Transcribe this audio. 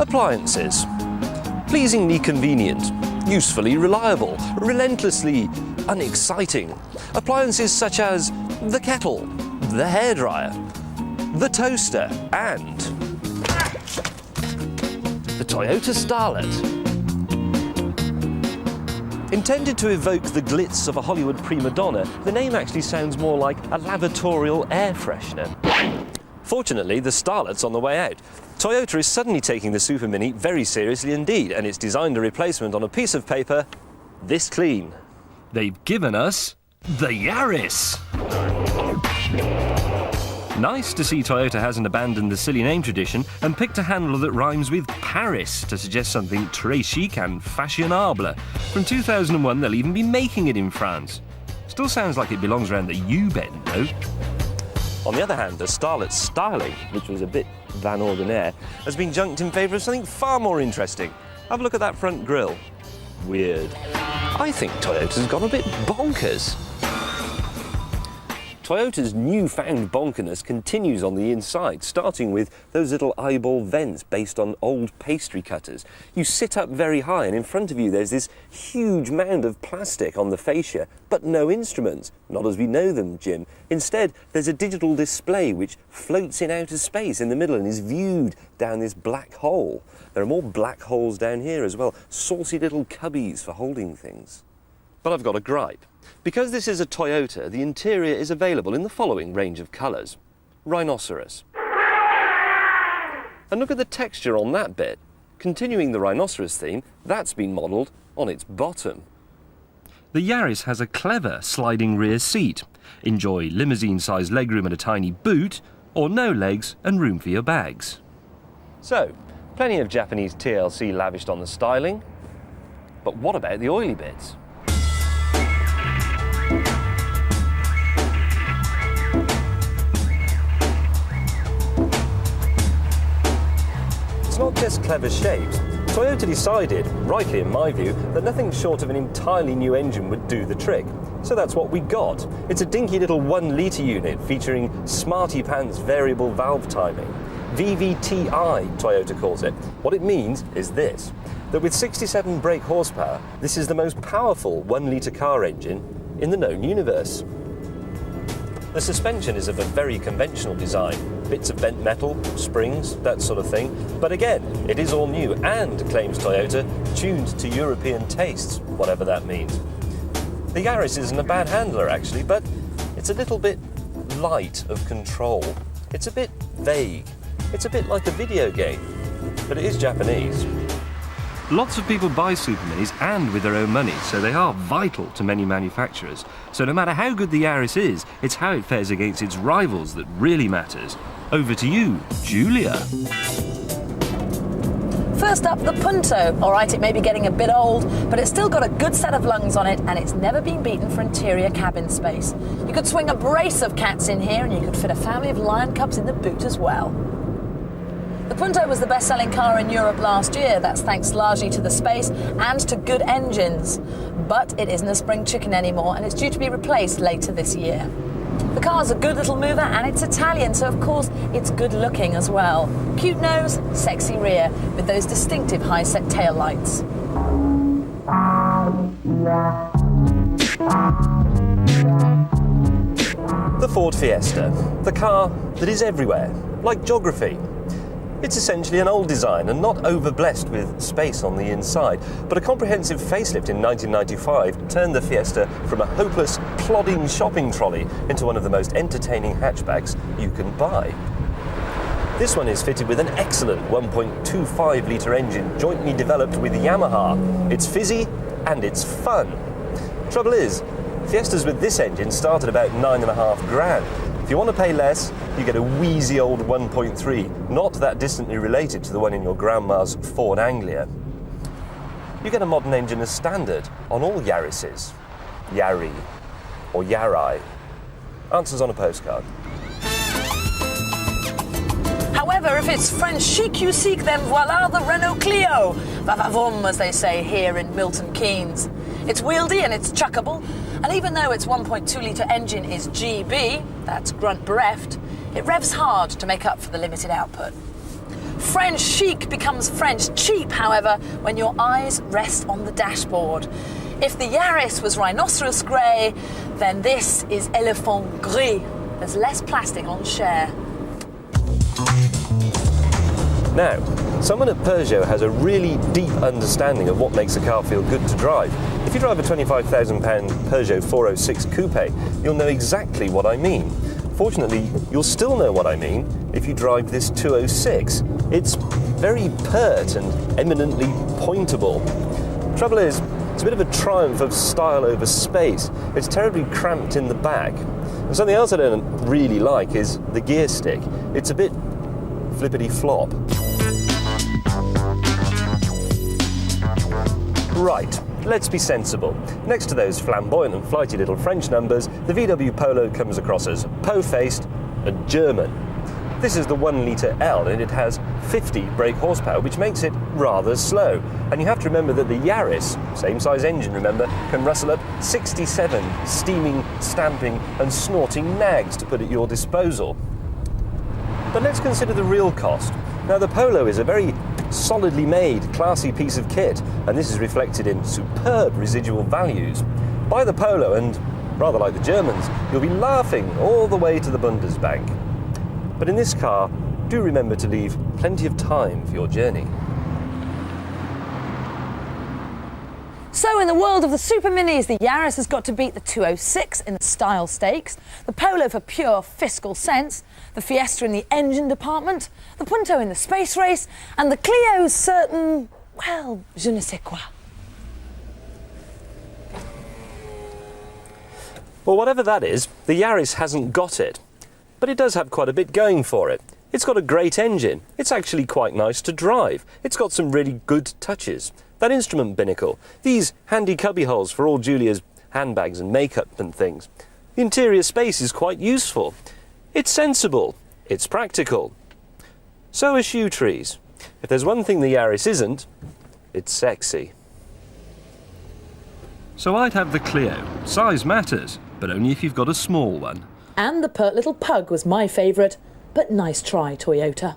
Appliances. Pleasingly convenient, usefully reliable, relentlessly unexciting. Appliances such as the kettle, the hairdryer, the toaster, and the Toyota Starlet. Intended to evoke the glitz of a Hollywood prima donna, the name actually sounds more like a lavatorial air freshener. Fortunately, the Starlet's on the way out. Toyota is suddenly taking the Super Mini very seriously indeed, and it's designed a replacement on a piece of paper this clean. They've given us the Yaris. Nice to see Toyota hasn't abandoned the silly name tradition and picked a handle that rhymes with Paris to suggest something très chic and fashionable. From 2001, they'll even be making it in France. Still sounds like it belongs around the U-bend, though. On the other hand, the Starlet's styling, which was a bit Van Ordinaire, has been junked in favour of something far more interesting. Have a look at that front grille. Weird. I think Toyota's gone a bit bonkers. Toyota's newfound bonkerness continues on the inside, starting with those little eyeball vents based on old pastry cutters. You sit up very high and in front of you there's this huge mound of plastic on the fascia, but no instruments, not as we know them, Jim. Instead, there's a digital display which floats in outer space in the middle and is viewed down this black hole. There are more black holes down here as well, saucy little cubbies for holding things. But I've got a gripe. Because this is a Toyota, the interior is available in the following range of colours. Rhinoceros. And look at the texture on that bit. Continuing the rhinoceros theme, that's been modelled on its bottom. The Yaris has a clever sliding rear seat. Enjoy limousine-sized legroom and a tiny boot, or no legs and room for your bags. So, plenty of Japanese TLC lavished on the styling. But what about the oily bits? It's not just clever shapes. Toyota decided, rightly in my view, that nothing short of an entirely new engine would do the trick. So that's what we got. It's a dinky little 1 litre unit featuring smarty pants variable valve timing. VVTi, Toyota calls it. What it means is this, that with 67 brake horsepower, this is the most powerful 1 litre car engine in the known universe. The suspension is of a very conventional design, bits of bent metal, springs, that sort of thing. But again, it is all new and, claims Toyota, tuned to European tastes, whatever that means. The Yaris isn't a bad handler actually, but it's a little bit light of control. It's a bit vague. It's a bit like a video game, but it is Japanese. Lots of people buy Super Minis and with their own money, so they are vital to many manufacturers. So no matter how good the Yaris is, it's how it fares against its rivals that really matters. Over to you, Julia. First up, the Punto. All right, it may be getting a bit old, but it's still got a good set of lungs on it, and it's never been beaten for interior cabin space. You could swing a brace of cats in here, and you could fit a family of lion cubs in the boot as well. The Punto was the best-selling car in Europe last year. That's thanks largely to the space and to good engines. But it isn't a spring chicken anymore, and it's due to be replaced later this year. The car's a good little mover, and it's Italian, so of course it's good-looking as well. Cute nose, sexy rear, with those distinctive high-set tail lights. The Ford Fiesta, the car that is everywhere, like geography. It's essentially an old design and not over-blessed with space on the inside, but a comprehensive facelift in 1995 turned the Fiesta from a hopeless, plodding shopping trolley into one of the most entertaining hatchbacks you can buy. This one is fitted with an excellent 1.25 litre engine jointly developed with Yamaha. It's fizzy and it's fun. Trouble is, Fiestas with this engine start at about $9,500. If you want to pay less, you get a wheezy old 1.3, not that distantly related to the one in your grandma's Ford Anglia. You get a modern engine as standard on all Yarises. Yari or Yari. Answers on a postcard. However, if it's French chic you seek, then voila the Renault Clio. Va-va-voom, as they say here in Milton Keynes. It's wieldy and it's chuckable, and even though its 1.2 litre engine is GB, that's grunt bereft, it revs hard to make up for the limited output. French chic becomes French cheap, however, when your eyes rest on the dashboard. If the Yaris was rhinoceros grey, then this is elephant gris. There's less plastic on share. Now, someone at Peugeot has a really deep understanding of what makes a car feel good to drive. If you drive a £25,000 Peugeot 406 Coupe, you'll know exactly what I mean. Fortunately, you'll still know what I mean if you drive this 206. It's very pert and eminently pointable. Trouble is, it's a bit of a triumph of style over space. It's terribly cramped in the back. And something else I don't really like is the gear stick. It's a bit flippity-flop. Right, let's be sensible. Next to those flamboyant and flighty little French numbers, the VW Polo comes across as po-faced and German. This is the 1 litre L and it has 50 brake horsepower, which makes it rather slow. And you have to remember that the Yaris, same size engine remember, can rustle up 67 steaming, stamping and snorting nags to put at your disposal. But let's consider the real cost. Now the Polo is a very solidly made, classy piece of kit, and this is reflected in superb residual values. Buy the Polo and, rather like the Germans, you'll be laughing all the way to the Bundesbank. But in this car, do remember to leave plenty of time for your journey. So in the world of the super minis, the Yaris has got to beat the 206 in the style stakes, the Polo for pure fiscal sense, the Fiesta in the engine department, the Punto in the space race, and the Clio's certain, well, je ne sais quoi. Well, whatever that is, the Yaris hasn't got it. But it does have quite a bit going for it. It's got a great engine. It's actually quite nice to drive. It's got some really good touches. That instrument binnacle, these handy cubby holes for all Julia's handbags and makeup and things. The interior space is quite useful. It's sensible. It's practical. So are shoe trees. If there's one thing the Yaris isn't, it's sexy. So I'd have the Clio. Size matters, but only if you've got a small one. And the pert little Pug was my favourite, but nice try, Toyota.